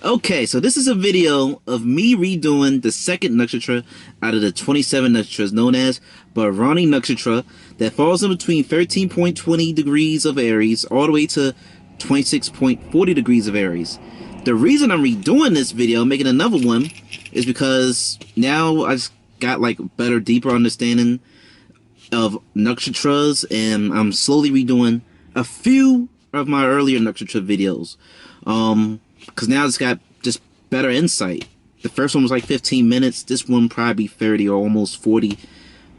Okay, so this is a video of me redoing the second nakshatra out of the 27 nakshatras known as Bharani nakshatra that falls in between 13.20 degrees of Aries all the way to 26.40 degrees of Aries. The reason I'm redoing this video, making another one, is because now I just got like better, deeper understanding of nakshatras, and I'm slowly redoing a few of my earlier nakshatra videos. Because now it's got just better insight. The first one was like 15 minutes. This one probably 30 or almost 40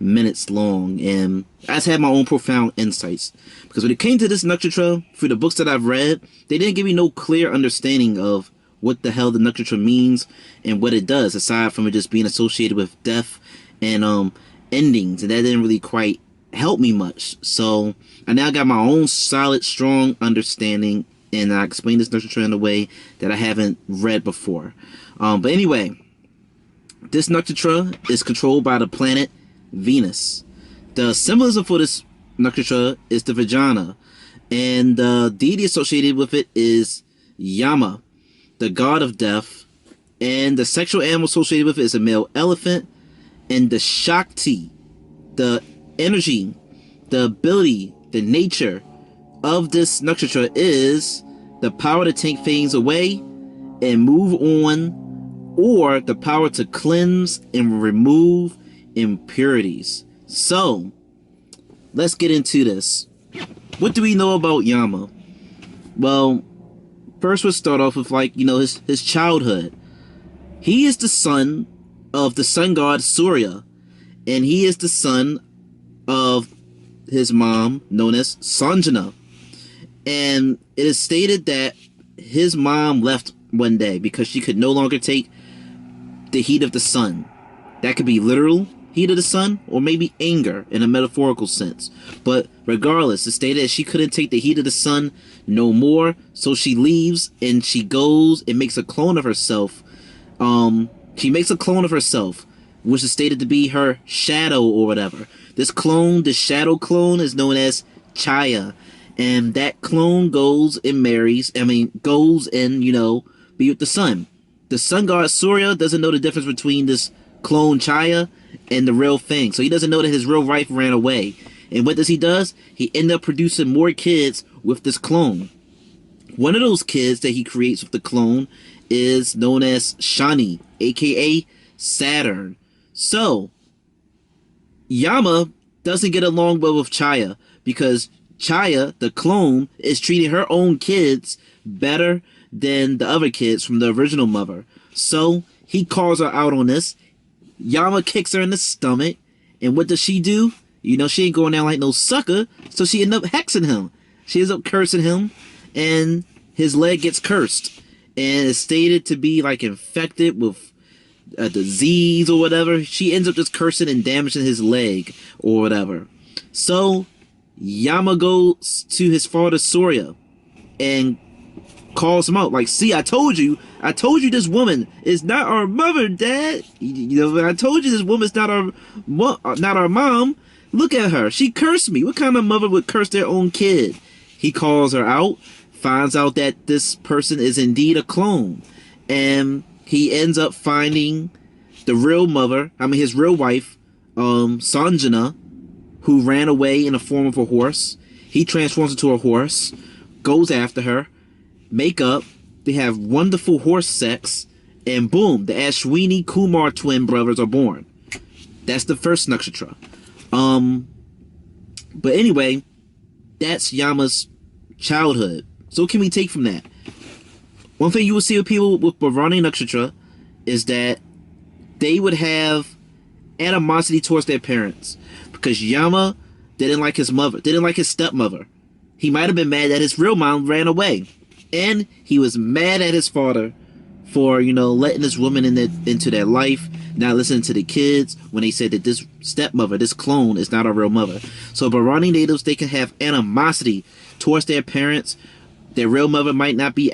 minutes long. And I just had my own profound insights. Because when it came to this nakshatra, through the books that I've read, they didn't give me no clear understanding of what the hell the nakshatra means and what it does, aside from it just being associated with death and endings. And that didn't really quite help me much. So I now got my own solid, strong understanding, and I explained this nakshatra in a way that I haven't read before. But anyway, this nakshatra is controlled by the planet Venus. The symbolism for this nakshatra is the vagina, and the deity associated with it is Yama, the god of death, and the sexual animal associated with it is a male elephant, and the Shakti, the energy, the ability, the nature of this nakshatra is the power to take things away and move on, or the power to cleanse and remove impurities. So let's get into this. What do we know about Yama? Well, first we'll start off with his childhood. He is the son of the sun god Surya, and he is the son of his mom, known as Sanjana. And it is stated that his mom left one day because she could no longer take the heat of the sun. That could be literal heat of the sun, or maybe anger in a metaphorical sense. But regardless, it's stated that she couldn't take the heat of the sun no more, so she leaves and she goes and makes a clone of herself. She makes a clone of herself, which is stated to be her shadow or whatever. This clone, this shadow clone, is known as Chaya. And that clone goes and goes and, be with the sun. The sun god Surya doesn't know the difference between this clone Chaya and the real thing. So he doesn't know that his real wife ran away. And what he does? He ends up producing more kids with this clone. One of those kids that he creates with the clone is known as Shani, aka Saturn. So Yama doesn't get along well with Chaya because Chaya, the clone, is treating her own kids better than the other kids from the original mother. So he calls her out on this. Yama kicks her in the stomach. And what does she do? She ain't going down like no sucker. So she ends up hexing him. She ends up cursing him. And his leg gets cursed. And it's stated to be like infected with a disease or whatever. She ends up just cursing and damaging his leg or whatever. So Yama goes to his father Surya and calls him out like, see, I told you this woman is not our mother, Dad. I told you this woman's not our mom. Look at her, she cursed me. What kind of mother would curse their own kid? He calls her out, finds out that this person is indeed a clone, and he ends up finding the real mother, his real wife, Sanjana, who ran away in the form of a horse. He transforms into a horse, goes after her, make up, they have wonderful horse sex, and boom, the Ashwini Kumar twin brothers are born. That's the first nakshatra. But anyway, that's Yama's childhood. So what can we take from that? One thing you will see with people with Bharani nakshatra is that they would have animosity towards their parents. Because Yama didn't like his mother, didn't like his stepmother. He might have been mad that his real mom ran away. And he was mad at his father for, letting this woman into their life, not listening to the kids when they said that this stepmother, this clone, is not our real mother. So Bharani natives, they can have animosity towards their parents. Their real mother might be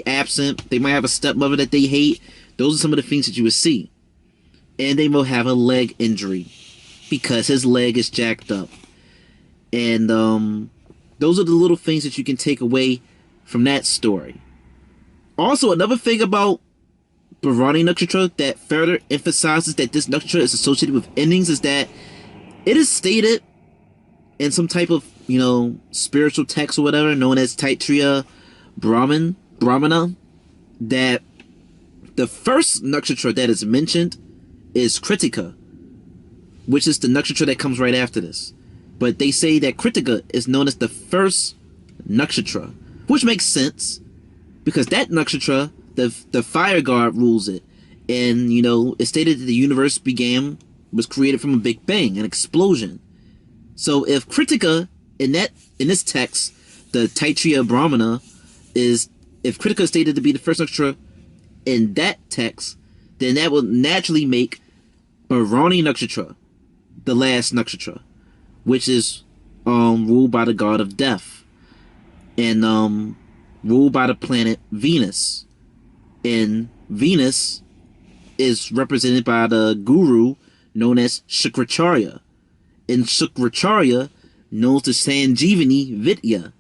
absent. They might have a stepmother that they hate. Those are some of the things that you would see. And they will have a leg injury because his leg is jacked up. And those are the little things that you can take away from that story. Also, another thing about Bharani nakshatra that further emphasizes that this nakshatra is associated with endings is that it is stated in some type of, spiritual text or whatever, known as Taittiriya Brahmana, that the first nakshatra that is mentioned is Kritika, which is the nakshatra that comes right after this. But they say that Kritika is known as the first nakshatra, which makes sense because that nakshatra, the fire god rules it, and it's stated that the universe was created from a big bang, an explosion. So if Kritika in this text, the Taittiriya Brahmana, if Kritika is stated to be the first nakshatra in that text, then that will naturally make Bharani nakshatra the last nakshatra, which is ruled by the god of death and ruled by the planet Venus. And Venus is represented by the guru known as Shukracharya. And Shukracharya knows the Sanjeevani Vidya.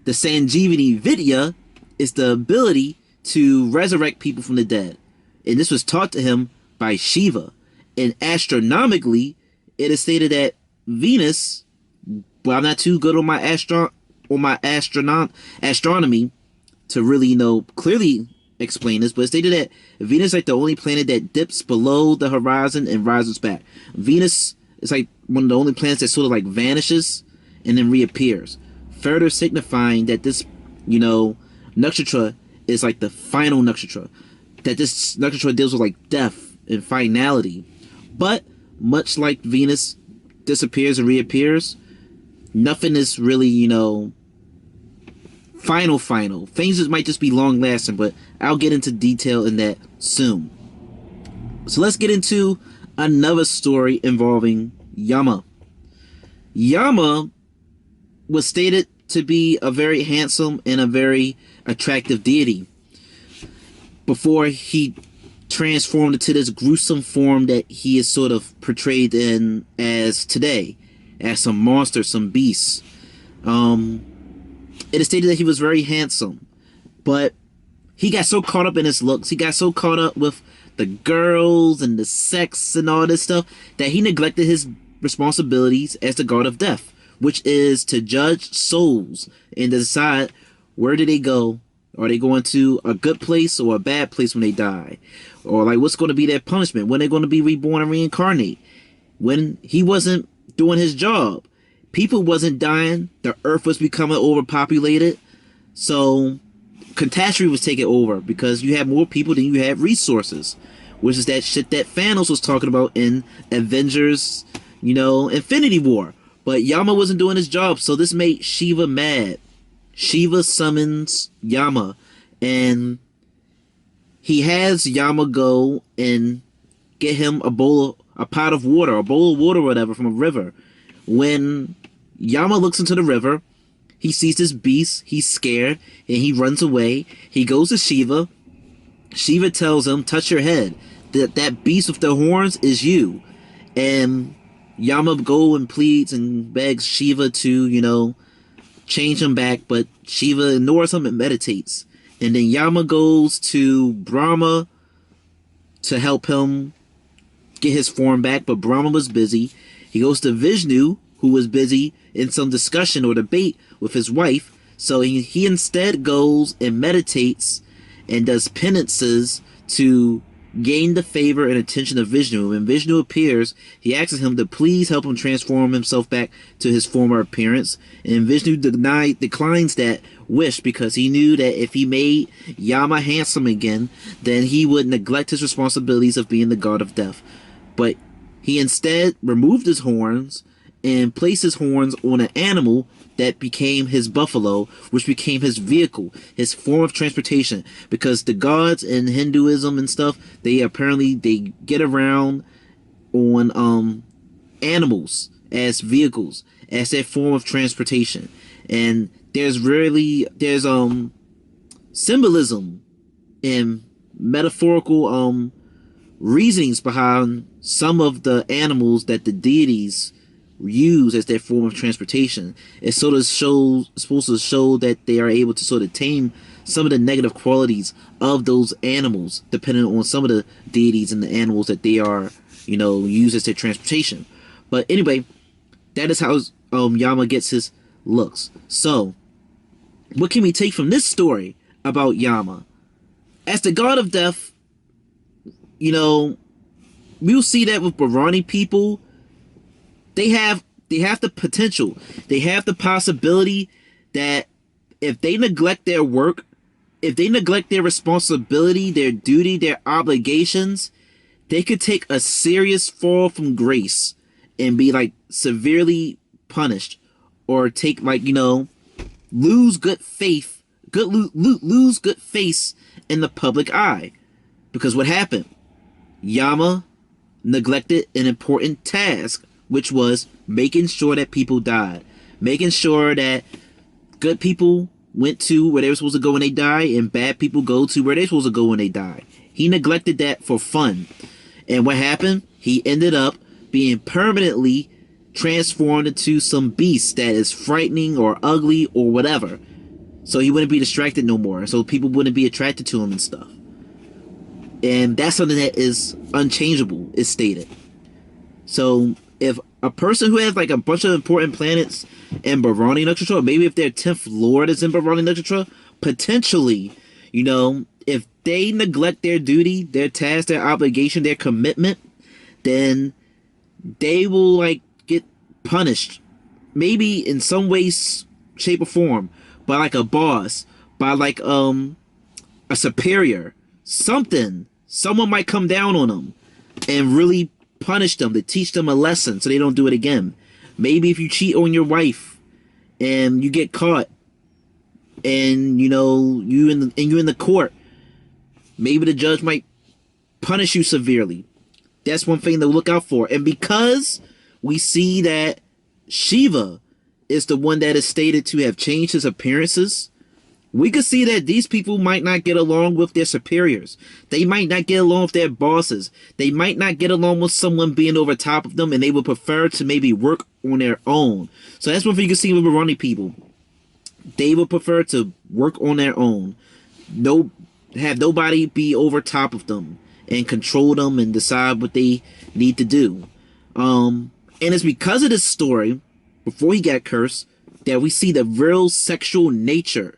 The Sanjeevani Vidya is the ability to resurrect people from the dead. And this was taught to him by Shiva. And astronomically, it is stated that Venus, well, I'm not too good on my astronomy to really, clearly explain this, but it's stated that Venus is like the only planet that dips below the horizon and rises back. Venus is like one of the only planets that sort of like vanishes and then reappears, further signifying that this, nakshatra is like the final nakshatra, that this nakshatra deals with like death and finality. But much like Venus disappears and reappears, nothing is really, final. Things just might just be long lasting, but I'll get into detail in that soon. So let's get into another story involving Yama. Yama was stated to be a very handsome and a very attractive deity before he transformed into this gruesome form that he is sort of portrayed in as today, as some monster, some beast. It is stated that he was very handsome, but he got so caught up in his looks, he got so caught up with the girls and the sex and all this stuff, that he neglected his responsibilities as the god of death, which is to judge souls and to decide where do they go. Are they going to a good place or a bad place when they die? Or like what's going to be their punishment? When they're going to be reborn and reincarnate? When he wasn't doing his job, people wasn't dying, the earth was becoming overpopulated, so catastrophe was taking over because you had more people than you had resources, which is that shit that Thanos was talking about in Avengers, Infinity War. But Yama wasn't doing his job, so this made Shiva mad. Shiva summons Yama, and he has Yama go and get him a pot of water, a bowl of water or whatever from a river. When Yama looks into the river, he sees this beast, he's scared, and he runs away. He goes to Shiva. Shiva tells him, touch your head. That beast with the horns is you. And Yama go and pleads and begs Shiva to, change him back, but Shiva ignores him and meditates. And then Yama goes to Brahma to help him get his form back, but Brahma was busy. He goes to Vishnu, who was busy in some discussion or debate with his wife, so he instead goes and meditates and does penances to gain the favor and attention of Vishnu. When Vishnu appears, he asks him to please help him transform himself back to his former appearance, and Vishnu declines that wish because he knew that if he made Yama handsome again, then he would neglect his responsibilities of being the god of death. But he instead removed his horns and placed his horns on an animal that became his buffalo, which became his vehicle, his form of transportation. Because the gods in Hinduism and stuff, they get around on animals as vehicles, as their form of transportation. And there's symbolism and metaphorical reasonings behind some of the animals that the deities use as their form of transportation. It's supposed to show that they are able to sort of tame some of the negative qualities of those animals, depending on some of the deities and the animals that they are, use as their transportation. But anyway, that is how Yama gets his looks. So, what can we take from this story about Yama? As the god of death, we'll see that with Bharani people, they have the potential, they have the possibility that if they neglect their work, if they neglect their responsibility, their duty, their obligations, they could take a serious fall from grace and be like severely punished, or take lose good faith, lose good face in the public eye. Because what happened? Yama neglected an important task, which was making sure that people died, making sure that good people went to where they were supposed to go when they die, and bad people go to where they're supposed to go when they die. He neglected that for fun. And what happened? He ended up being permanently transformed into some beast that is frightening or ugly or whatever. So he wouldn't be distracted no more. So people wouldn't be attracted to him and stuff. And that's something that is unchangeable, is stated. So if a person who has like a bunch of important planets in Bharani nakshatra, or maybe if their 10th lord is in Bharani nakshatra, potentially, if they neglect their duty, their task, their obligation, their commitment, then they will like get punished, maybe in some way, shape, or form, by like a boss, by like a superior, something. Someone might come down on them and really punish them, to teach them a lesson so they don't do it again. Maybe if you cheat on your wife and you get caught, and you in the court, maybe the judge might punish you severely. That's one thing to look out for. And because we see that Shiva is the one that is stated to have changed his appearances, we could see that these people might not get along with their superiors. They might not get along with their bosses. They might not get along with someone being over top of them, and they would prefer to maybe work on their own. So that's one thing you can see with Bharani people. They would prefer to work on their own. Have nobody be over top of them and control them and decide what they need to do. And it's because of this story, before he got cursed, that we see the real sexual nature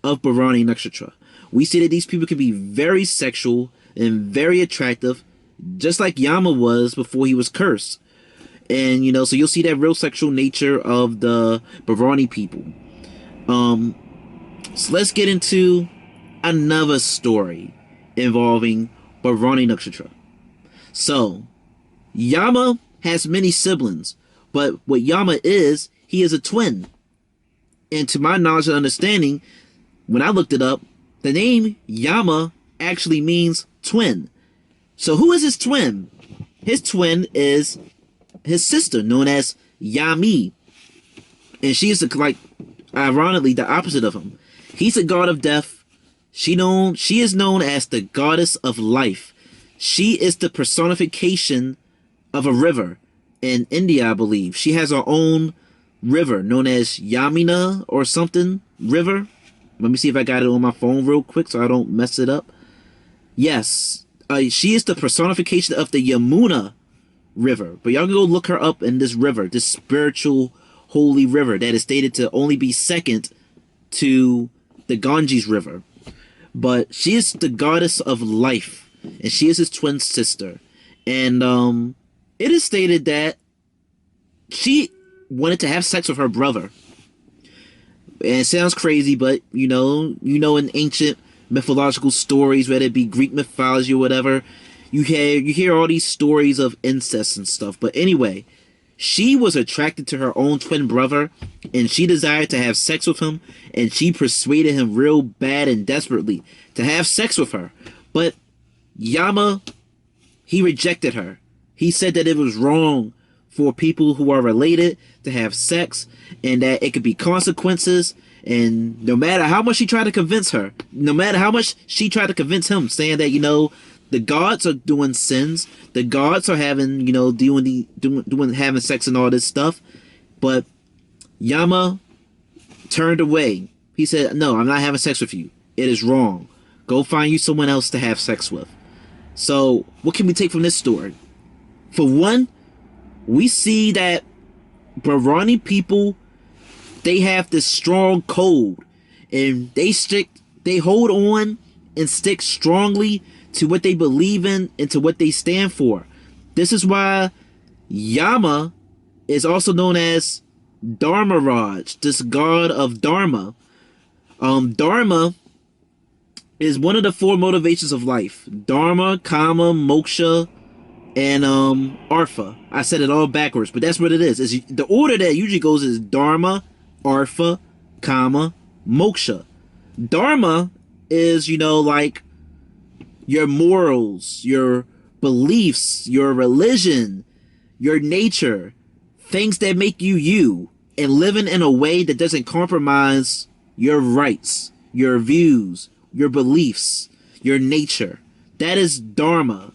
of Bharani nakshatra. We see that these people can be very sexual and very attractive, just like Yama was before he was cursed. And so you'll see that real sexual nature of the Bharani people. So let's get into another story involving Bharani nakshatra. So Yama has many siblings, but what Yama is, he is a twin. And to my knowledge and understanding, when I looked it up, the name Yama actually means twin. So who is his twin? His twin is his sister, known as Yami. And she is ironically the opposite of him. He's a god of death. She is known as the goddess of life. She is the personification of a river in India, I believe. She has her own river known as Yamina or something river. Let me see if I got it on my phone real quick so I don't mess it up. Yes, she is the personification of the Yamuna river. But y'all can go look her up in this river, this spiritual holy river that is stated to only be second to the Ganges river. But she is the goddess of life, and she is his twin sister. And it is stated that she wanted to have sex with her brother. And it sounds crazy, but in ancient mythological stories, whether it be Greek mythology or whatever, you hear all these stories of incest and stuff. But anyway, she was attracted to her own twin brother, and she desired to have sex with him, and she persuaded him real bad and desperately to have sex with her. But Yama, he rejected her. He said that it was wrong for people who are related to have sex, and that it could be consequences. And no matter how much she tried to convince her, no matter how much she tried to convince him, saying that the gods are doing sins, the gods are having having sex and all this stuff, but Yama turned away. He said, "No, I'm not having sex with you. It is wrong. Go find you someone else to have sex with. So, what can we take from this story? For one, we see that Bharani people, they have this strong code, and they hold on and stick strongly to what they believe in and to what they stand for. This is why Yama is also known as Dharmaraj, this god of dharma. Dharma is one of the four motivations of life: dharma, kama, moksha, and artha. I said it all backwards, but that's what it is. It's, the order that usually goes is dharma, artha, kama, moksha. Dharma is, like your morals, your beliefs, your religion, your nature, things that make you you, and living in a way that doesn't compromise your rights, your views, your beliefs, your nature. That is dharma.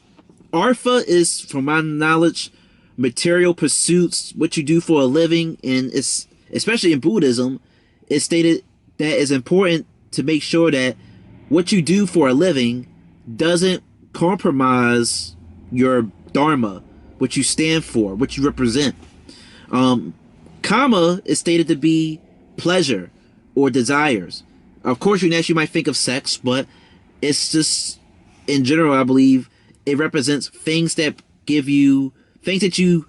Artha is, from my knowledge, material pursuits, what you do for a living, and it's, especially in Buddhism, it's stated that it's important to make sure that what you do for a living doesn't compromise your dharma, what you stand for, what you represent. Kama is stated to be pleasure or desires. Of course, you naturally might think of sex, but it's just, in general, I believe it represents things that give you, things that you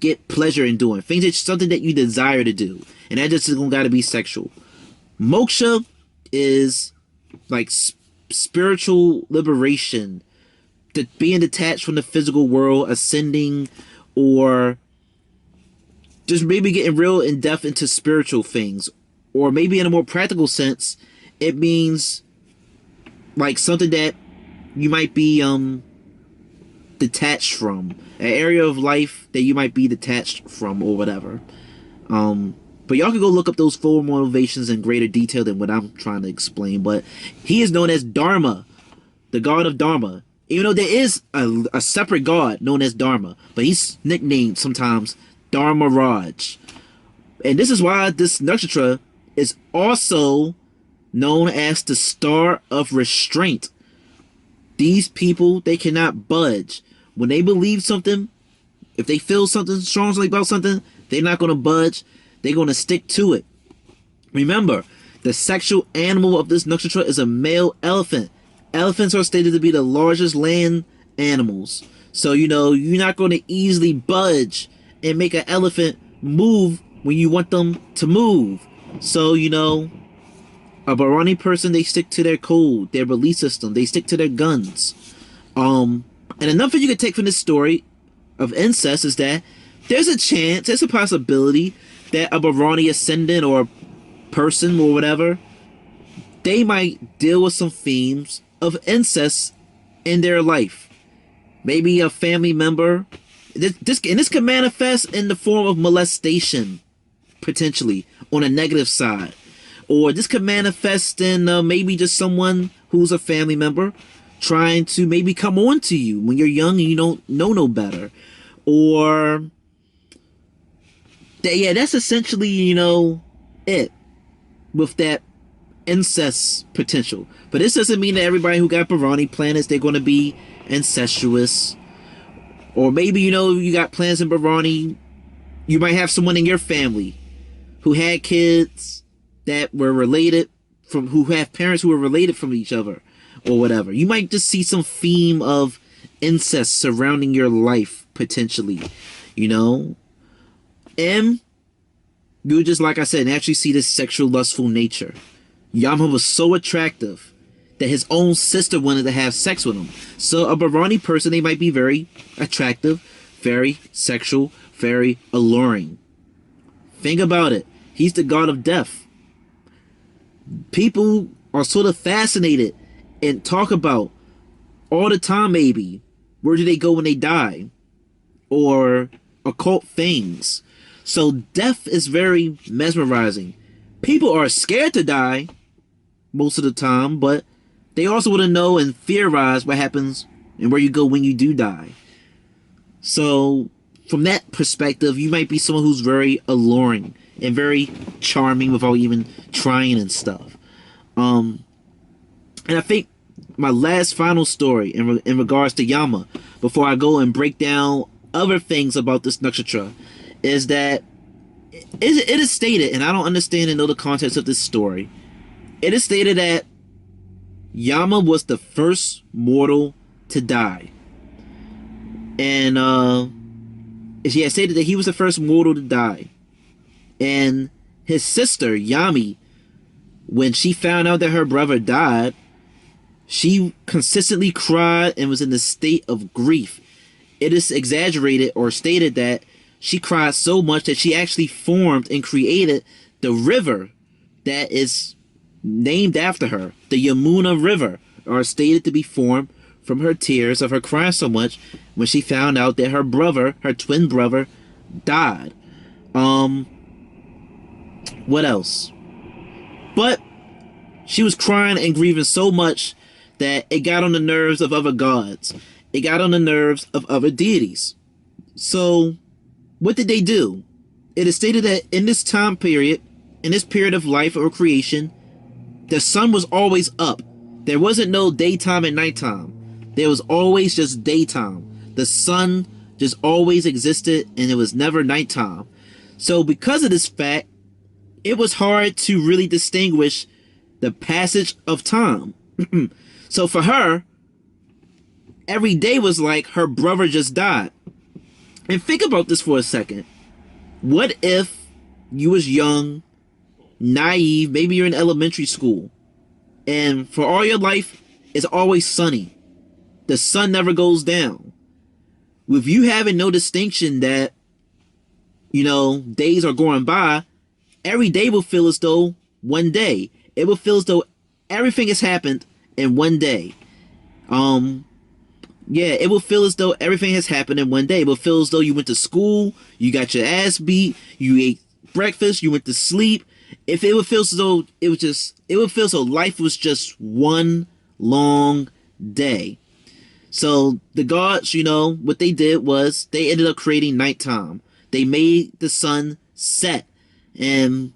get pleasure in doing, things that something that you desire to do, and that just isn't gotta be sexual. Moksha is like spiritual liberation, being detached from the physical world, ascending, or just maybe getting real in depth into spiritual things. Or maybe in a more practical sense, it means like something that you might be detached from, an area of life that you might be detached from, or whatever. But y'all can go look up those four motivations in greater detail than what I'm trying to explain. But he is known as Dharma, the god of Dharma. Even though there is a separate god known as Dharma, but he's nicknamed sometimes Dharmaraj. And this is why this nakshatra is also known as the star of restraint. These people, they cannot budge. When they believe something, if they feel something strongly about something, they're not going to budge. They're going to stick to it. Remember, the sexual animal of this nakshatra is a male elephant. Elephants are stated to be the largest land animals. So, you're not going to easily budge and make an elephant move when you want them to move. So, a Bharani person, they stick to their code, their belief system. They stick to their guns. And another thing you can take from this story of incest is that there's a chance, there's a possibility that a Bharani ascendant or person or whatever, they might deal with some themes of incest in their life. Maybe a family member. This can manifest in the form of molestation, potentially, on a negative side. Or this could manifest in maybe just someone who's a family member trying to maybe come on to you when you're young and you don't know no better. Or, yeah, that's essentially, it with that incest potential. But this doesn't mean that everybody who got Bharani planets, they're going to be incestuous. Or maybe, you got plans in Bharani, you might have someone in your family who had kids that were related who have parents who were related from each other or whatever. You might just see some theme of incest surrounding your life, potentially, and you just, like I said, naturally see this sexual lustful nature. Yama was so attractive that his own sister wanted to have sex with him. So a Bharani person, they might be very attractive, very sexual, very alluring. Think about it. He's the god of death. People are sort of fascinated and talk about all the time, maybe, where do they go when they die? Or occult things. So death is very mesmerizing. People are scared to die most of the time, but they also want to know and theorize what happens and where you go when you do die. So from that perspective, you might be someone who's very alluring and very charming without even trying and stuff. And I think my last final story in regards to Yama, before I go and break down other things about this nakshatra, is that it is stated, and I don't understand and know the context of this story. It is stated that Yama was the first mortal to die. And yeah, stated that he was the first mortal to die. And his sister, Yami, when she found out that her brother died, she consistently cried and was in a state of grief. It is exaggerated or stated that she cried so much that she actually formed and created the river that is named after her. The Yamuna River are stated to be formed from her tears of her crying so much when she found out that her brother, her twin brother, died. What else? But she was crying and grieving so much that it got on the nerves of other gods. It got on the nerves of other deities. So, what did they do? It is stated that in this time period, in this period of life or creation, the sun was always up. There wasn't no daytime and nighttime. There was always just daytime. The sun just always existed and it was never nighttime. So because of this fact, it was hard to really distinguish the passage of time. So for her, every day was like her brother just died. And think about this for a second. What if you was young, naive, maybe you're in elementary school, and for all your life, it's always sunny. The sun never goes down. With you having no distinction that, days are going by, every day will feel as though one day. It will feel as though everything has happened in one day. It will feel as though everything has happened in one day. It will feel as though you went to school, you got your ass beat, you ate breakfast, you went to sleep. If it would feel as though it would feel so life was just one long day. So the gods, what they did was they ended up creating nighttime. They made the sun set. And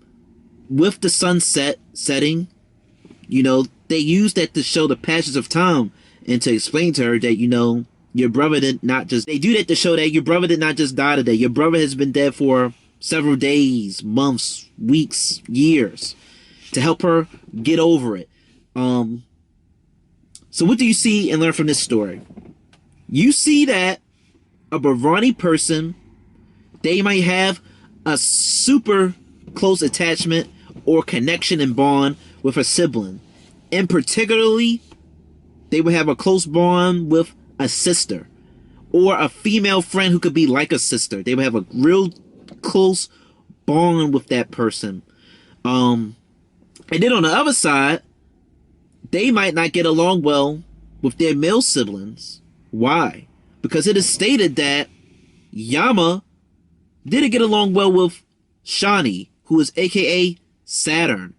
with the sunset setting, they used that to show the passage of time and to explain to her that, your brother did not just, they do that to show that your brother did not just die today. Your brother has been dead for several days, months, weeks, years, to help her get over it. So what do you see and learn from this story? You see that a Bharani person, they might have a super close attachment or connection and bond with a sibling. And particularly, they would have a close bond with a sister or a female friend who could be like a sister. They would have a real close bond with that person. And then on the other side, they might not get along well with their male siblings. Why? Because it is stated that Yama didn't get along well with Shani, who is aka Saturn.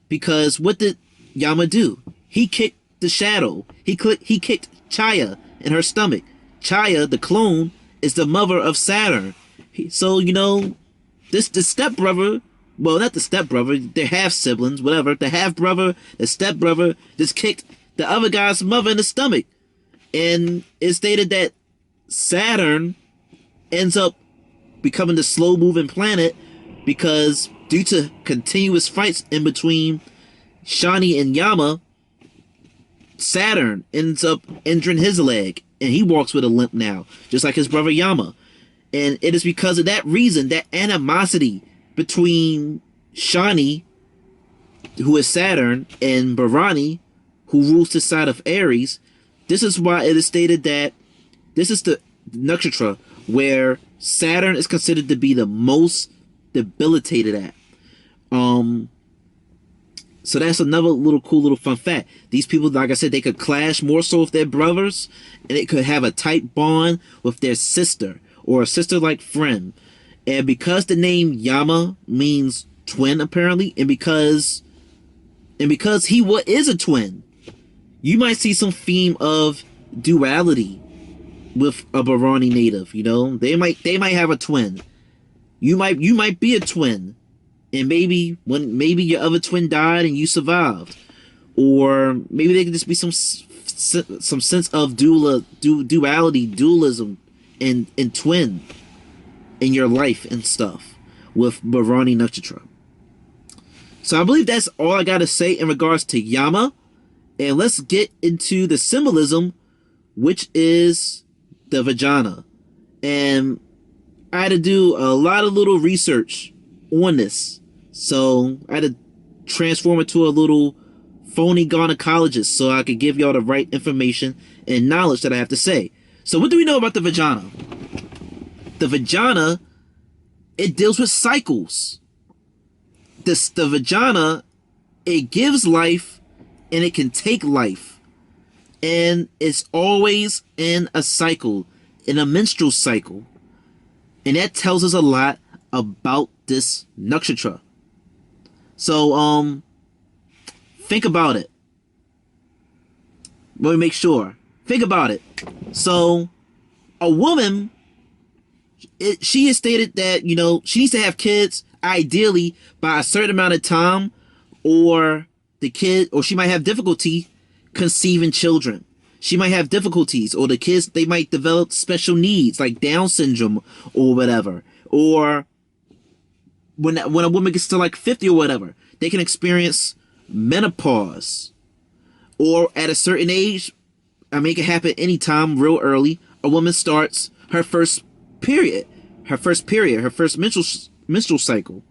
Because what did Yama do? He kicked the shadow. He kicked Chaya in her stomach. Chaya, the clone, is the mother of Saturn. So, the stepbrother, well, not the stepbrother, they're half-siblings, whatever. The half-brother, the stepbrother, just kicked the other guy's mother in the stomach. And it stated that Saturn ends up becoming the slow-moving planet because due to continuous fights in between Shani and Yama, Saturn ends up injuring his leg, and he walks with a limp now, just like his brother Yama. And it is because of that reason, that animosity between Shani, who is Saturn, and Bharani, who rules the side of Aries. This is why it is stated that this is the nakshatra where Saturn is considered to be the most debilitated at. So that's another cool fun fact. These people, like I said, they could clash more so with their brothers, and they could have a tight bond with their sister or a sister-like friend. And because the name Yama means twin, apparently, and because he is a twin, you might see some theme of duality with a Bharani native. They might have a twin. You might be a twin. And maybe your other twin died and you survived. or maybe there could just be some sense of duality, dualism, and twin in your life and stuff with Bharani nakshatra. So I believe that's all I gotta say in regards to Yama, and let's get into the symbolism, which is the vagina. And I had to do a lot of little research on this, so I had to transform it to a little phony gynecologist so I could give y'all the right information and knowledge that I have to say. So what do we know about the vagina? The vagina, it deals with cycles. The vagina, it gives life and it can take life. And it's always in a cycle, in a menstrual cycle. And that tells us a lot about this nakshatra. So, think about it. Let me make sure. Think about it. So, a woman, she has stated that, you know, she needs to have kids, ideally, by a certain amount of time, or the kid, or she might have difficulty conceiving children. She might have difficulties, or the kids, they might develop special needs, like Down syndrome, or whatever. Or when a woman gets to like 50 or whatever, they can experience menopause. Or at a certain age, I mean, it can happen anytime, real early, a woman starts her first period, her first menstrual cycle.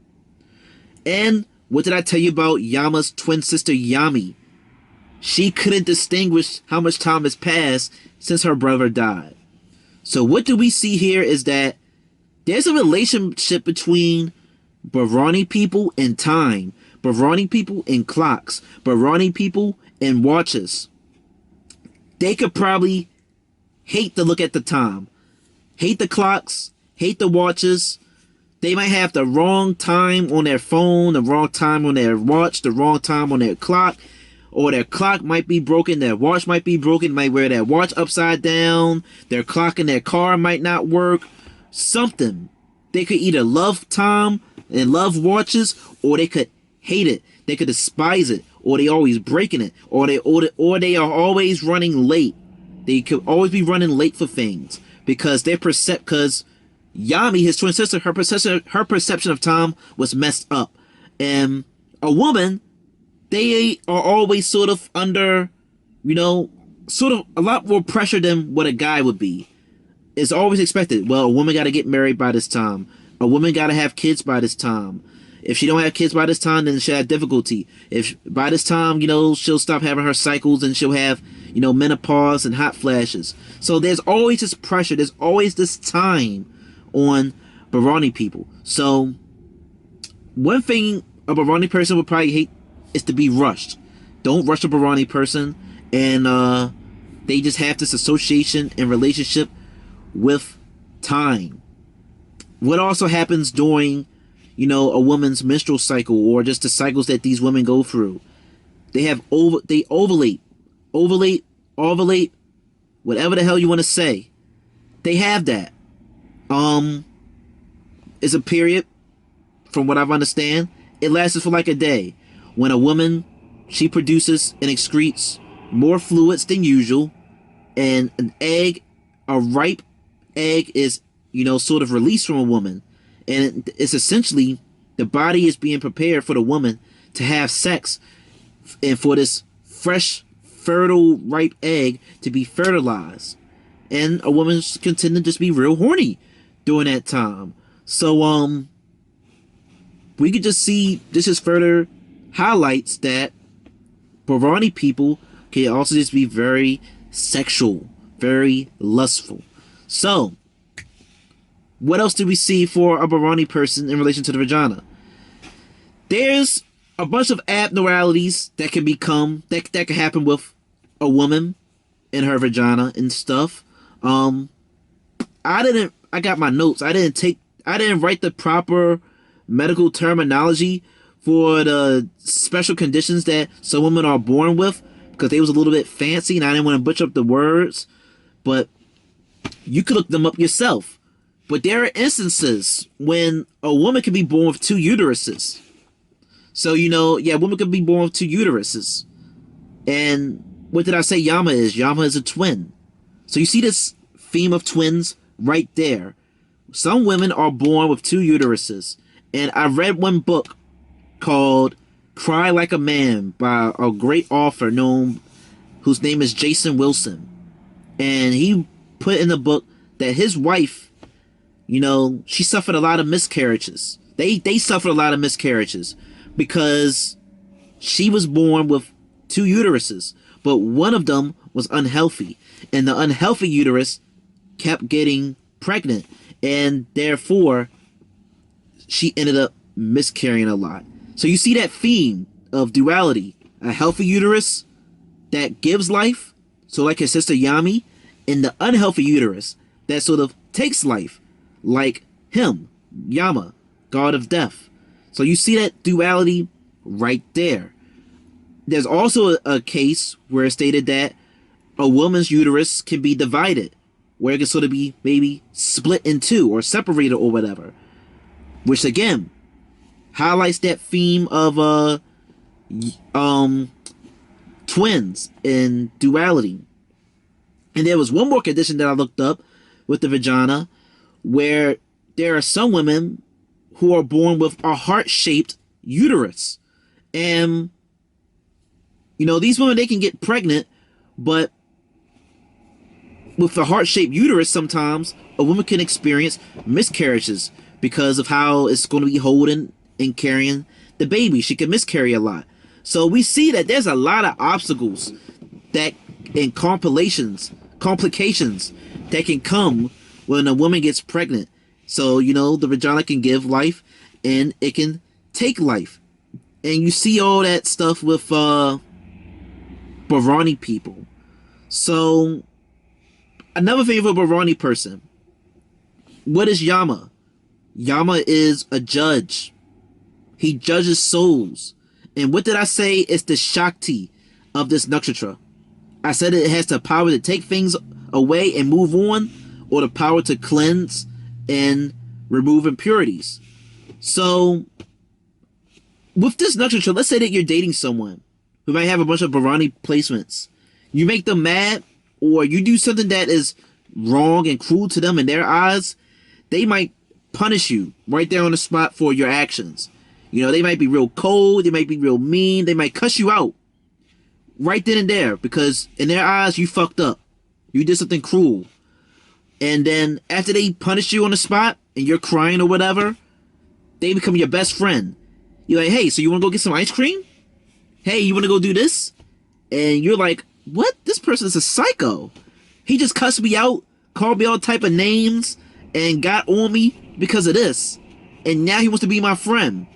And what did I tell you about Yama's twin sister, Yami? She couldn't distinguish how much time has passed since her brother died. So what do we see here is that there's a relationship between Bharani people and time, Bharani people and clocks, Bharani people and watches. They could probably hate to look at the time, hate the clocks, hate the watches. They might have the wrong time on their phone, the wrong time on their watch, the wrong time on their clock, or their clock might be broken, their watch might be broken, might wear their watch upside down, their clock in their car might not work, something. They could either love time and love watches, or they could hate it, they could despise it, or they always breaking it, or they are always running late. They could always be running late for things, because because Yami, his twin sister, her perception of time was messed up. And a woman, they are always sort of under, you know, sort of a lot more pressure than what a guy would be. It's always expected. Well, a woman got to get married by this time. A woman got to have kids by this time. If she don't have kids by this time, then she'll have difficulty. If by this time, you know, she'll stop having her cycles and she'll have, you know, menopause and hot flashes. So there's always this pressure. There's always this time on Bharani people. So one thing a Bharani person would probably hate is to be rushed. Don't rush a Bharani person. And they just have this association and relationship with time. What also happens during, you know, a woman's menstrual cycle, or just the cycles that these women go through? They ovulate, whatever the hell you want to say. They have that. It's a period, from what I understand, it lasts for like a day. When a woman, she produces and excretes more fluids than usual, and a ripe egg is, you know, sort of released from a woman. And it's essentially, the body is being prepared for the woman to have sex, and for this fresh, fertile, ripe egg to be fertilized. And a woman can tend to just be real horny during that time. So, we could just see, this is further highlights that Bharani people can also just be very sexual, very lustful. So, what else do we see for a Bharani person in relation to the vagina? There's a bunch of abnormalities that can happen with a woman in her vagina and stuff. I got my notes. I didn't write the proper medical terminology for the special conditions that some women are born with, because they was a little bit fancy and I didn't want to butcher up the words. But you could look them up yourself. But there are instances when a woman can be born with two uteruses. So, you know, yeah, a woman could be born with two uteruses. And what did I say Yama is? Yama is a twin. So you see this theme of twins right there. Some women are born with two uteruses. And I read one book called Cry Like a Man by a great author known whose name is Jason Wilson. And he put in the book that his wife, she suffered a lot of miscarriages. They suffered a lot of miscarriages because she was born with two uteruses, but one of them was unhealthy, and the unhealthy uterus kept getting pregnant, and therefore she ended up miscarrying a lot. So you see that theme of duality: a healthy uterus that gives life, so like his sister Yami, and the unhealthy uterus that sort of takes life, like him, Yama, god of death. So you see that duality right there. There's also a case where it's stated that a woman's uterus can be divided, where it can sort of be maybe split in two or separated or whatever, which again highlights that theme of twins and duality. And there was one more condition that I looked up with the vagina, where there are some women who are born with a heart-shaped uterus. And, these women, they can get pregnant, but with the heart-shaped uterus, sometimes a woman can experience miscarriages because of how it's going to be holding and carrying the baby. She can miscarry a lot. So we see that there's a lot of obstacles that and complications that can come when a woman gets pregnant. So, the vagina can give life and it can take life. And you see all that stuff with Bharani people. So, another thing for a Bharani person. What is Yama? Yama is a judge. He judges souls. And what did I say? It's the Shakti of this nakshatra. I said it has the power to take things away and move on, or the power to cleanse and remove impurities. So, with this nakshatra, let's say that you're dating someone who might have a bunch of Bharani placements. You make them mad, or you do something that is wrong and cruel to them in their eyes, they might punish you right there on the spot for your actions. They might be real cold, they might be real mean, they might cuss you out right then and there, because in their eyes, you fucked up. You did something cruel. And then after they punish you on the spot and you're crying or whatever, they become your best friend. You're like, hey, so you want to go get some ice cream? Hey, you want to go do this? And you're like, what? This person is a psycho. He just cussed me out, called me all type of names, and got on me because of this. And now he wants to be my friend.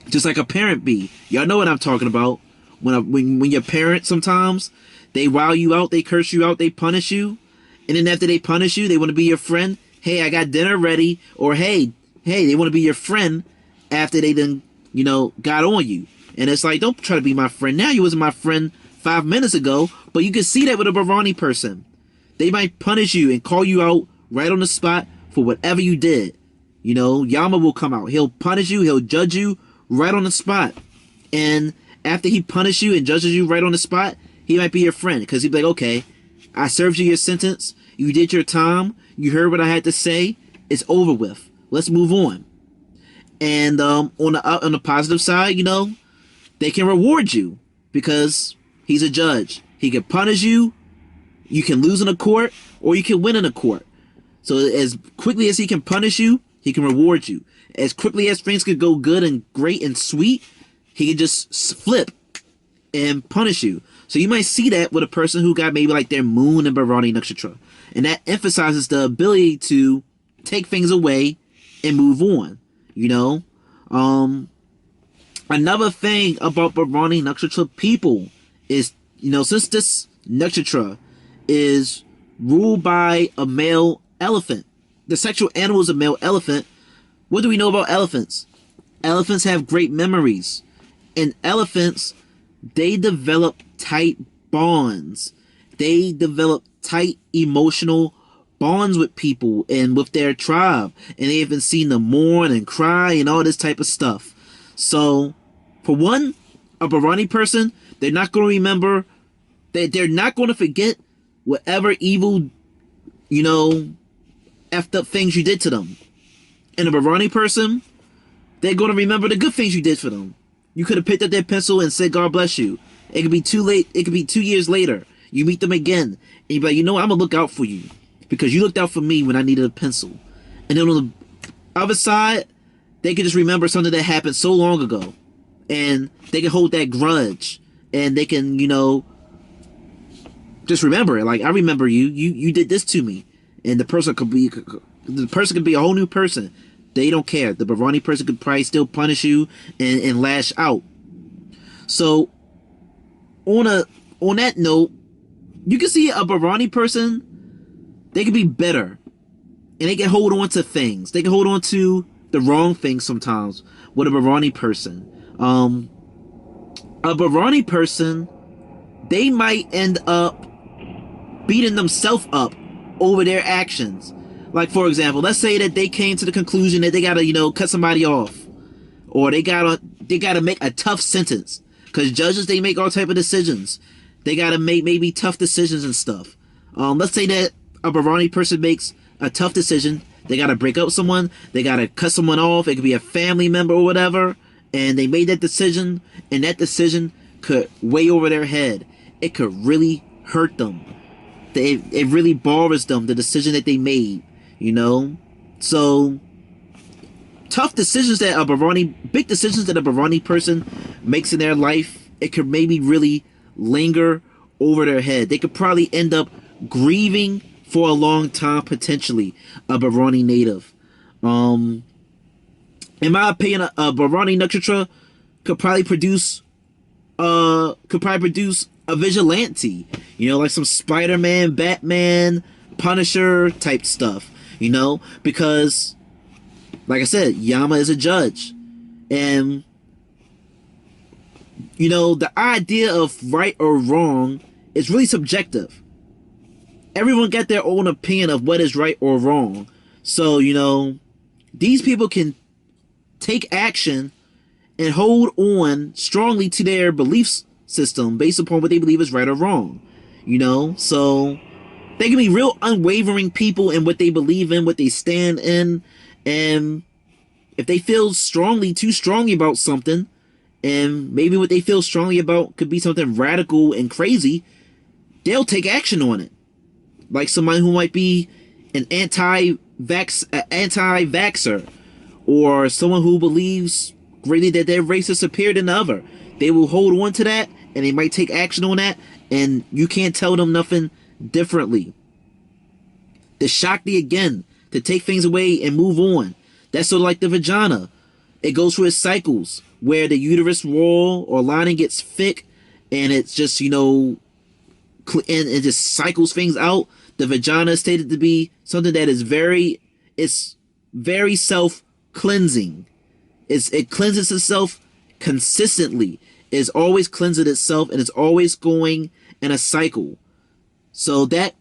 Just like a parent be. Y'all know what I'm talking about. When your parents, sometimes they rile you out, they curse you out, they punish you, and then after they punish you, they want to be your friend. Hey, I got dinner ready. Or hey, they want to be your friend after they then got on you. And it's like, don't try to be my friend now. You wasn't my friend 5 minutes ago. But you can see that with a Bharani person. They might punish you and call you out right on the spot for whatever you did. Yama will come out. He'll punish you. He'll judge you right on the spot. And after he punishes you and judges you right on the spot, he might be your friend, because he'd be like, okay, I served you your sentence, you did your time, you heard what I had to say, it's over with. Let's move on. And on the positive side, they can reward you because he's a judge. He can punish you, you can lose in a court, or you can win in a court. So as quickly as he can punish you, he can reward you. As quickly as things could go good and great and sweet, he can just flip and punish you. So you might see that with a person who got maybe like their moon and Bharani nakshatra. And that emphasizes the ability to take things away and move on. Another thing about Bharani nakshatra people is, since this nakshatra is ruled by a male elephant, the sexual animal is a male elephant. What do we know about elephants? Elephants have great memories. And elephants, they develop tight bonds. They develop tight emotional bonds with people and with their tribe. And they have been seen to mourn and cry and all this type of stuff. So, for one, a Bharani person, They're not going to remember. They're not going to forget whatever evil, effed up things you did to them. And a Bharani person, they're going to remember the good things you did for them. You could have picked up their pencil and said, God bless you. It could be too late. It could be 2 years later. You meet them again. And you're like, I'm going to look out for you. Because you looked out for me when I needed a pencil. And then on the other side, they could just remember something that happened so long ago. And they can hold that grudge. And they can, just remember it. Like, I remember you. You did this to me. And the person could be a whole new person. They don't care. The Bharani person could probably still punish you and lash out. So, on that note, you can see a Bharani person, they can be better. And they can hold on to things. They can hold on to the wrong things sometimes with a Bharani person. A Bharani person, they might end up beating themselves up over their actions. Like, for example, let's say that they came to the conclusion that they gotta, cut somebody off. Or they gotta make a tough sentence. Because judges, they make all type of decisions. They gotta make maybe tough decisions and stuff. Let's say that a Bharani person makes a tough decision. They gotta break up with someone. They gotta cut someone off. It could be a family member or whatever. And they made that decision. And that decision could weigh over their head. It could really hurt them. It really bothers them, the decision that they made. So tough decisions that big decisions that a Bharani person makes in their life, it could maybe really linger over their head. They could probably end up grieving for a long time, potentially, a Bharani native. In my opinion, a Bharani nakshatra could probably produce a vigilante, like some Spider-Man, Batman, Punisher type stuff, because, like I said, Yama is a judge. And, the idea of right or wrong is really subjective. Everyone got their own opinion of what is right or wrong. So, these people can take action and hold on strongly to their beliefs system based upon what they believe is right or wrong. So they can be real unwavering people in what they believe in, what they stand in. And if they feel too strongly about something, and maybe what they feel strongly about could be something radical and crazy, they'll take action on it. Like somebody who might be an anti-vaxxer, or someone who believes greatly that their race is superior than the other. They will hold on to that, and they might take action on that, and you can't tell them nothing differently. The Shakti, again, to take things away and move on. That's sort of like the vagina. It goes through its cycles, where the uterus wall or lining gets thick, and it's just, and it just cycles things out. The vagina is stated to be something that is very self-cleansing. It cleanses itself consistently. It's always cleansing itself, and it's always going in a cycle. So that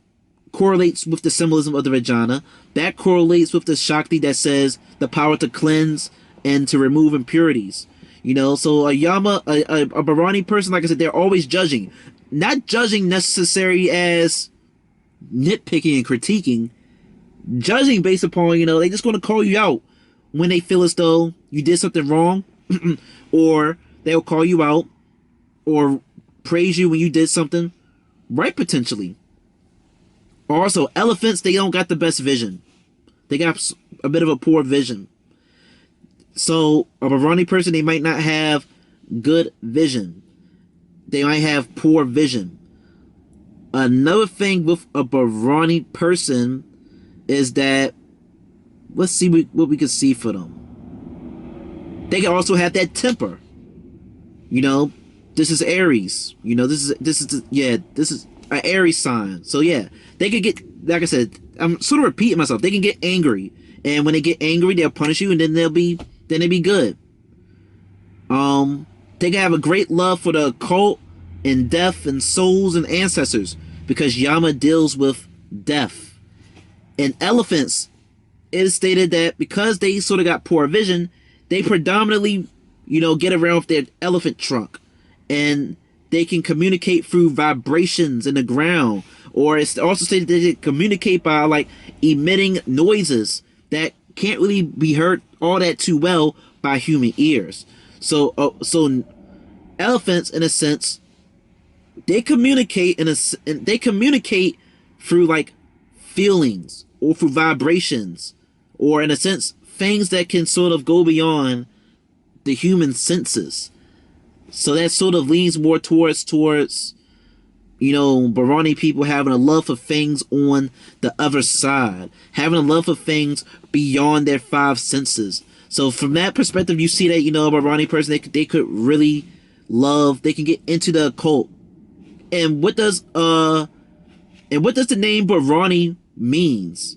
correlates with the symbolism of the vagina. That correlates with the Shakti that says the power to cleanse and to remove impurities. So a Yama, a Bharani person, like I said, they're always judging. Not judging necessarily as nitpicking and critiquing. Judging based upon, they're just going to call you out when they feel as though you did something wrong. Or they'll call you out or praise you when you did something right, potentially. Also, elephants, they don't got the best vision. They got a bit of a poor vision. So, a Bharani person, they might not have good vision. They might have poor vision. Another thing with a Bharani person is that, let's see what we can see for them. They can also have that temper. This is Aries. This is an Aries sign. So yeah, they could get, like I said, I'm sort of repeating myself. They can get angry, and when they get angry, they'll punish you, and then they'll be good. They can have a great love for the occult and death and souls and ancestors, because Yama deals with death. And elephants, it is stated that because they sort of got poor vision, they predominantly, get around with their elephant trunk. And they can communicate through vibrations in the ground, or it's also stated that they communicate by like emitting noises that can't really be heard all that too well by human ears. So elephants, in a sense, they communicate they communicate through like feelings or through vibrations, or in a sense things that can sort of go beyond the human senses. So that sort of leans more towards Bharani people having a love for things on the other side, having a love for things beyond their five senses. So from that perspective, you see that, a Bharani person, they could really love, they can get into the occult. And what does the name Bharani means?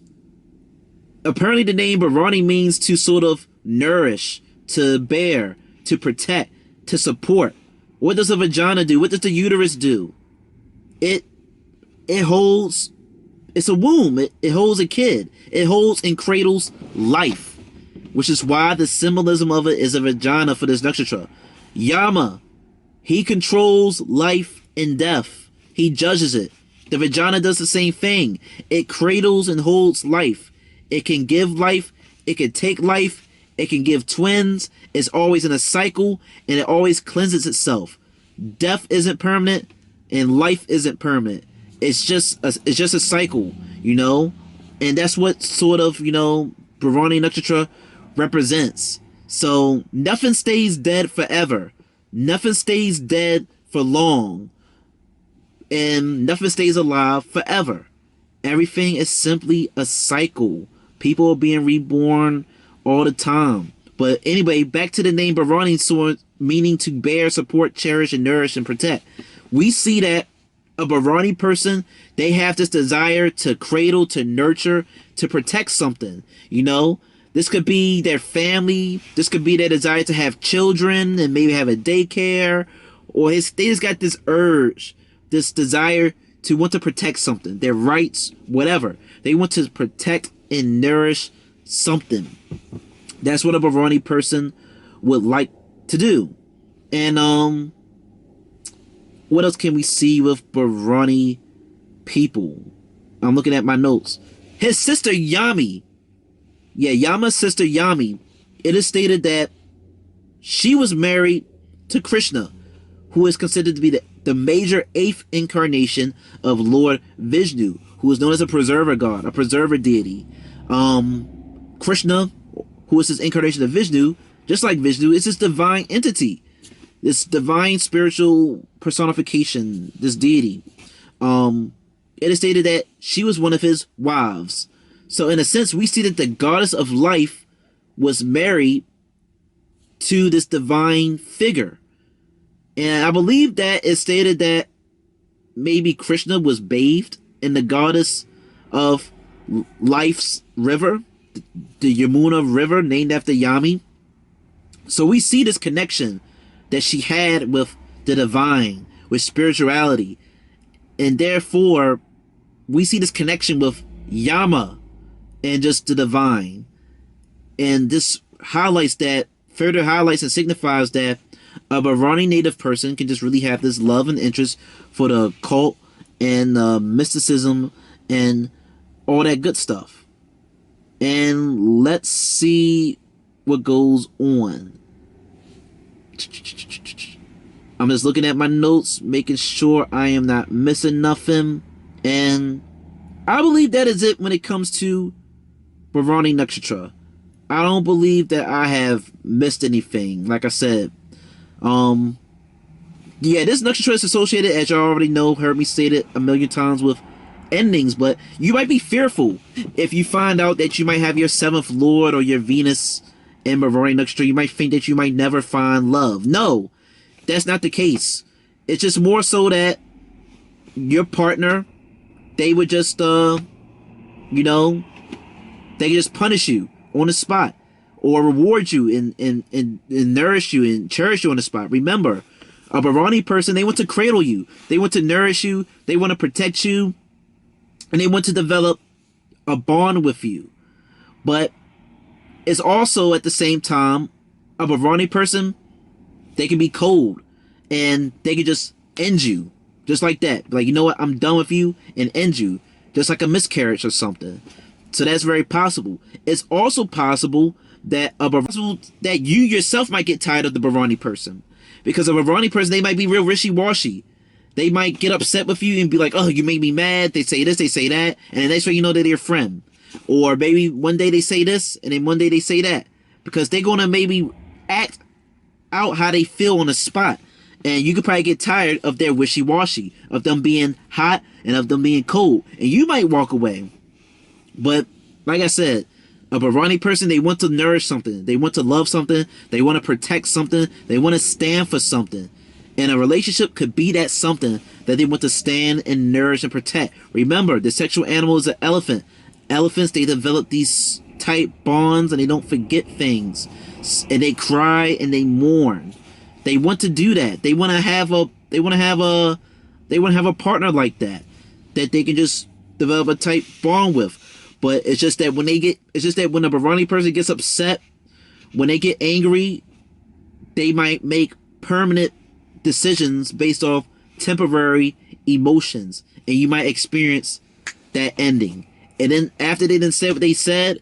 Apparently the name Bharani means to sort of nourish, to bear, to protect, to support. What does a vagina do? What does the uterus do? It holds, it's a womb. It holds a kid. It holds and cradles life, which is why the symbolism of it is a vagina for this nakshatra. Yama, he controls life and death. He judges it. The vagina does the same thing. It cradles and holds life. It can give life. It can take life. It can give twins. It's always in a cycle, and it always cleanses itself. Death isn't permanent, and life isn't permanent. It's just a cycle, and that's what sort of Bharani nakshatra represents. So nothing stays dead forever. Nothing stays dead for long, and nothing stays alive forever. Everything is simply a cycle. People are being reborn all the time. But anyway, back to the name Bharani, meaning to bear, support, cherish, and nourish, and protect. We see that a Bharani person, they have this desire to cradle, to nurture, to protect something. This could be their family. This could be their desire to have children and maybe have a daycare. Or they just got this urge, this desire to want to protect something, their rights, whatever. They want to protect and nourish something. That's what a Bharani person would like to do. And what else can we see with Bharani people? I'm looking at my notes. His sister Yami. Yeah, Yama's sister Yami. It is stated that she was married to Krishna, who is considered to be the major 8th incarnation of Lord Vishnu, who is known as a preserver god, a preserver deity. Krishna, who is his incarnation of Vishnu, just like Vishnu, is this divine entity, this divine spiritual personification, this deity. It is stated that she was one of his wives. So in a sense, we see that the goddess of life was married to this divine figure. And I believe that it's stated that maybe Krishna was bathed in the goddess of life's river, the Yamuna river, named after Yami. So we see this connection that she had with the divine, with spirituality. And therefore, we see this connection with Yama and just the divine. And this further highlights and signifies that a Bharani native person can just really have this love and interest for the occult and mysticism and all that good stuff. And let's see what goes on. I'm just looking at my notes, making sure I am not missing nothing. And I believe that is it when it comes to Bharani nakshatra. I don't believe that I have missed anything. Like I said, yeah, this nakshatra is associated, as you already know, heard me say it a million times, with endings. But you might be fearful if you find out that you might have your 7th lord or your Venus in Bharani nakshatra. You might think that you might never find love. No, that's not the case. It's just more so that your partner, they would just they could just punish you on the spot, or reward you and nourish you and cherish you on the spot. Remember, a Bharani person, they want to cradle you, they want to nourish you, they want to protect you, and they want to develop a bond with you. But it's also at the same time, a Bharani person, they can be cold, and they can just end you. Just like that. Like, you know what? I'm done with you and end you. Just like a miscarriage or something. So that's very possible. It's also possible that you yourself might get tired of the Bharani person. Because a Bharani person, they might be real wishy-washy. They might get upset with you and be like, oh, you made me mad. They say this, they say that. And the next thing you know, they're your friend. Or maybe one day they say this, and then one day they say that. Because they're going to maybe act out how they feel on the spot. And you could probably get tired of their wishy-washy, of them being hot and of them being cold. And you might walk away. But, like I said, a Bharani person, they want to nourish something. They want to love something. They want to protect something. They want to stand for something. And a relationship could be that something that they want to stand and nourish and protect. Remember, the sexual animal is an elephant. Elephants, they develop these tight bonds and they don't forget things. And they cry and they mourn. They want to do that. They want to have a partner like that they can just develop a tight bond with. But it's just that when a Bharani person gets upset, when they get angry, they might make permanent decisions based off temporary emotions, and you might experience that ending. And then after they done said what they said,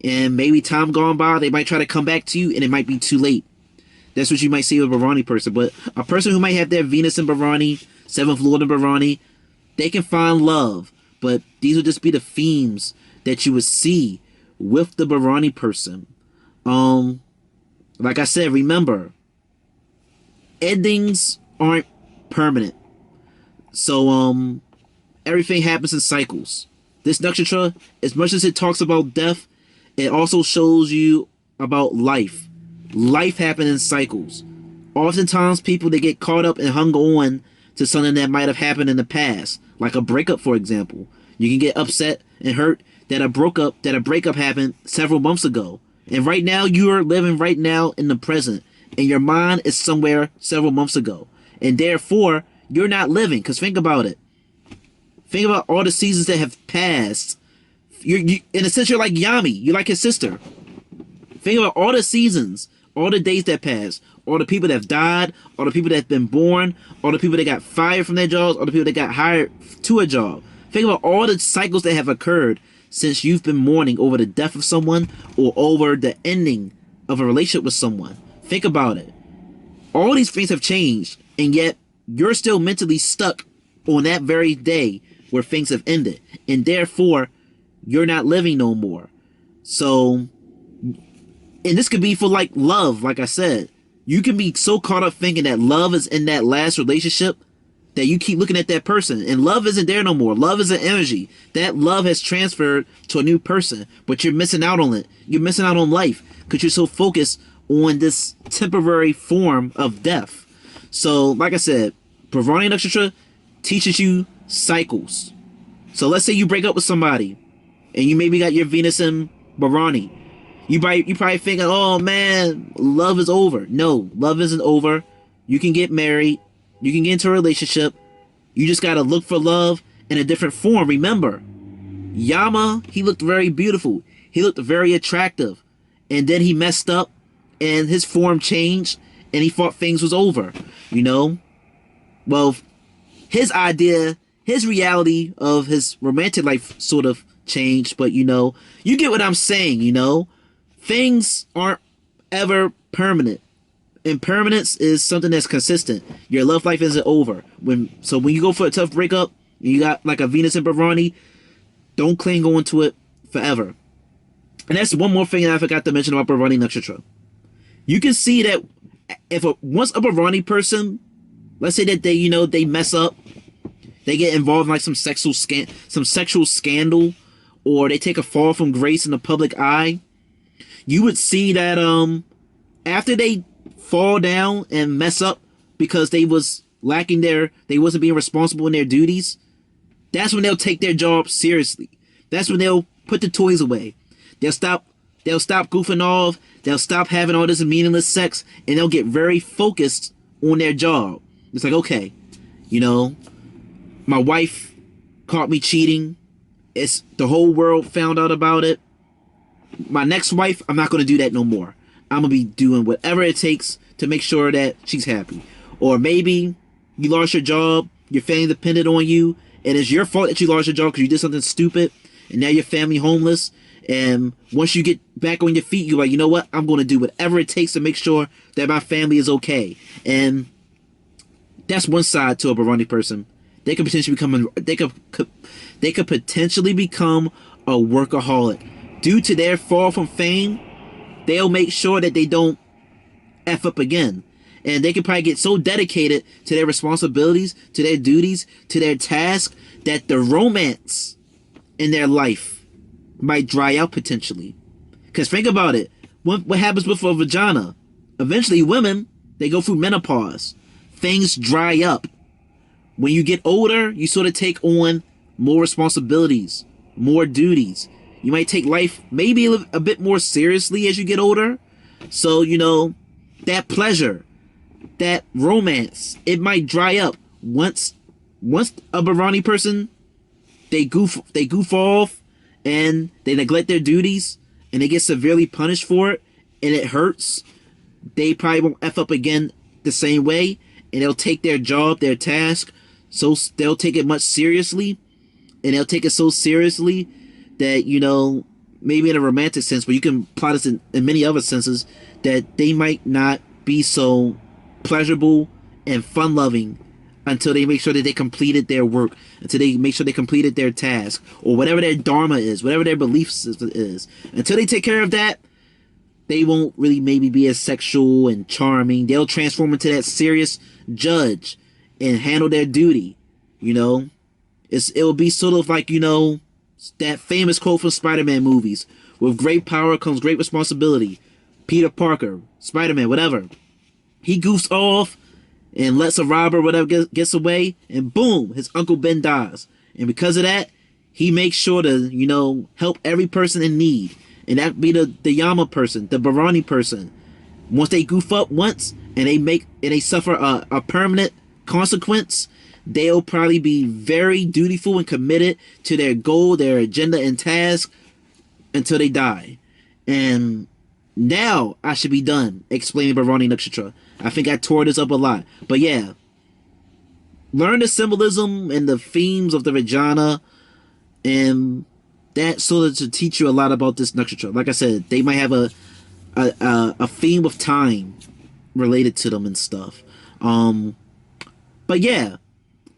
and maybe time gone by, they might try to come back to you, and it might be too late. That's what you might see with a Bharani person. But a person who might have their Venus in Bharani, 7th Lord in Bharani, they can find love. But these would just be the themes that you would see with the Bharani person. Like I said, remember, endings aren't permanent. So, everything happens in cycles. This nakshatra, as much as it talks about death, it also shows you about life. Life happens in cycles. Oftentimes, people, they get caught up and hung on to something that might have happened in the past, like a breakup, for example. You can get upset and hurt that a breakup happened several months ago. And right now, you are living right now in the present. And your mind is somewhere several months ago. And therefore, you're not living. Because think about it. Think about all the seasons that have passed. You in a sense, you're like Yami. You're like his sister. Think about all the seasons, all the days that passed, all the people that have died, all the people that have been born, all the people that got fired from their jobs, all the people that got hired to a job. Think about all the cycles that have occurred since you've been mourning over the death of someone or over the ending of a relationship with someone. Think about it. All these things have changed, and yet you're still mentally stuck on that very day where things have ended, and therefore you're not living no more. So, and this could be for like love, like I said. You can be so caught up thinking that love is in that last relationship that you keep looking at that person, and love isn't there no more. Love is an energy. That love has transferred to a new person, but you're missing out on it. You're missing out on life because you're so focused on this temporary form of death. So, like I said, Bharani nakshatra teaches you cycles. So let's say you break up with somebody, and you maybe got your Venus in Bharani. You probably thinking, oh man, love is over. No, love isn't over. You can get married. You can get into a relationship. You just gotta look for love in a different form. Remember, Yama, he looked very beautiful. He looked very attractive. And then he messed up, and his form changed, and he thought things was over. You know? Well, his idea, his reality of his romantic life sort of changed, but you know, you get what I'm saying, you know? Things aren't ever permanent. Impermanence is something that's consistent. Your love life isn't over. So when you go for a tough breakup, you got like a Venus in Bharani, don't cling on to it forever. And that's one more thing that I forgot to mention about Bharani nakshatra. You can see that once a Bharani person, let's say that they mess up, they get involved in like some sexual scandal, or they take a fall from grace in the public eye, you would see that after they fall down and mess up because they wasn't being responsible in their duties, that's when they'll take their job seriously. That's when they'll put the toys away. They'll stop goofing off, they'll stop having all this meaningless sex, and they'll get very focused on their job. It's like, okay, my wife caught me cheating. It's the whole world found out about it. My next wife, I'm not going to do that no more. I'm going to be doing whatever it takes to make sure that she's happy. Or maybe you lost your job, your family depended on you, and it's your fault that you lost your job because you did something stupid, and now your family homeless. And once you get back on your feet, you're like, you know what? I'm going to do whatever it takes to make sure that my family is okay. And that's one side to a Bharani person. They could potentially become they could potentially become a workaholic. Due to their fall from fame, they'll make sure that they don't F up again. And they could probably get so dedicated to their responsibilities, to their duties, to their tasks, that the romance in their life might dry out potentially. Because think about it. What happens with a vagina? Eventually, women, they go through menopause. Things dry up. When you get older, you sort of take on more responsibilities, more duties. You might take life maybe a bit more seriously as you get older. So, you know, that pleasure, that romance, it might dry up. Once a Bharani person, they goof off and they neglect their duties and they get severely punished for it and it hurts, they probably won't F up again the same way, and they'll take their job, their task, so they'll take it much seriously, and they'll take it so seriously that, you know, maybe in a romantic sense, but you can plot this in many other senses, that they might not be so pleasurable and fun-loving until they make sure that they completed their work, until they make sure they completed their task, or whatever their dharma is, whatever their belief system is. Until they take care of that, they won't really maybe be as sexual and charming. They'll transform into that serious judge and handle their duty, you know? It will be sort of like, you know, that famous quote from Spider-Man movies, with great power comes great responsibility. Peter Parker, Spider-Man, whatever. He goofs off and lets a robber or whatever gets away, and boom, his Uncle Ben dies. And because of that, he makes sure to, you know, help every person in need. And that be the Yama person, the Bharani person. Once they goof up once and they suffer a permanent consequence, they'll probably be very dutiful and committed to their goal, their agenda and task until they die. And now I should be done explaining Bharani nakshatra. I think I tore this up a lot. But yeah, learn the symbolism and the themes of the vagina, and that sort of to teach you a lot about this nakshatra. Like I said, they might have a theme of time related to them and stuff. But yeah,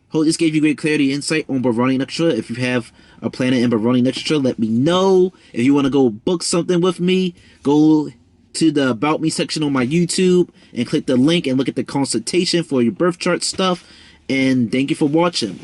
hope this gave you great clarity and insight on Bharani nakshatra. If you have a planet in Bharani nakshatra, let me know. If you want to go book something with me, go to the About Me section on my YouTube and click the link and look at the consultation for your birth chart stuff. And thank you for watching.